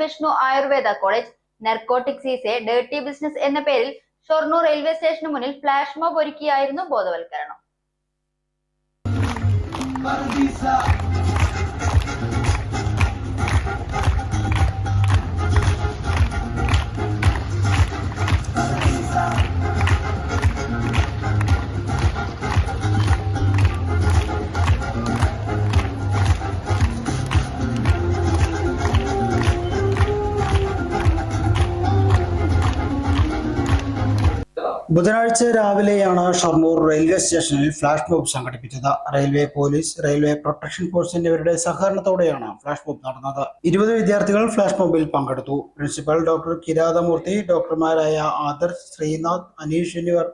Vishnu Ayurveda college. Narcotics is A dirty business എന്ന പേരിൽ Shoranur railway സ്റ്റേഷന് മുന്നിൽ ഫ്ലാഷ് മോബ് ഒരുക്കിയായിരുന്നു ബോധവൽക്കരണം. ബുധനാഴ്ച രാവിലെയാണ് ഷൊർണൂർ റെയിൽവേ സ്റ്റേഷനിൽ ഫ്ലാഷ് മോബ് സംഘടിപ്പിച്ചത്. Railway police, railway protection force എന്നിവരുടെ സഹകരണത്തോടെയാണ് ഫ്ലാഷ് മോബ് നടന്നത്. 20 വിദ്യാർത്ഥികൾ ഫ്ലാഷ് മോബിൽ പങ്കെടുത്തു. പ്രിൻസിപ്പൽ ഡോക്ടർ കിരാതമൂർത്തി, ഡോക്ടർമാരായ ആദർശ്, ശ്രീനാഥ്, അനീഷ് എന്നിവർ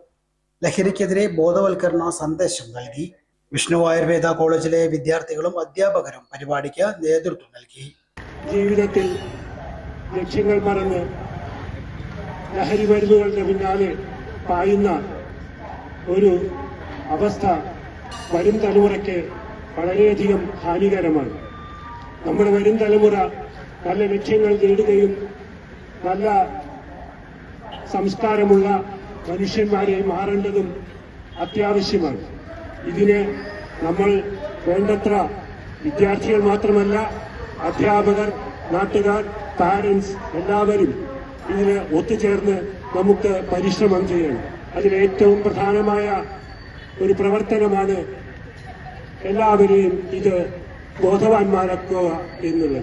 ലഹരിക്കെതിരെ ബോധവൽക്കരണ സന്ദേശം നൽകി. വിഷ്ണു ആയുർവേദ കോളേജിലെ വിദ്യാർത്ഥികളും അധ്യാപകരും പരിപാടിക്ക് നേതൃത്വം നൽകി. ജീവിതത്തിൽ ലക്ഷ്യങ്ങൾ മറന്ന് ലഹരി മരുന്നുകളുടെ പിന്നാലെ പായുന്ന ഒരു അവസ്ഥ വരും തലമുറയ്ക്ക് വളരെയധികം ഹാനികരമാണ്. നമ്മുടെ വരും തലമുറ നല്ല ലക്ഷ്യങ്ങൾ നേടുകയും നല്ല സംസ്കാരമുള്ള മനുഷ്യന്മാരെ മാറേണ്ടതും അത്യാവശ്യമാണ്. ഇതിന് നമ്മൾ വേണ്ടത്ര വിദ്യാർത്ഥികൾ മാത്രമല്ല, അധ്യാപകർ, നാട്ടുകാർ, പാരന്റ്സ് എല്ലാവരും ഇതിന് ഒത്തുചേർന്ന് നമുക്ക് പരിശ്രമം ചെയ്യണം. അതിലേറ്റവും പ്രധാനമായ ഒരു പ്രവർത്തനമാണ് എല്ലാവരെയും ഇത് ബോധവാന്മാരാക്കുക എന്നുള്ളത്.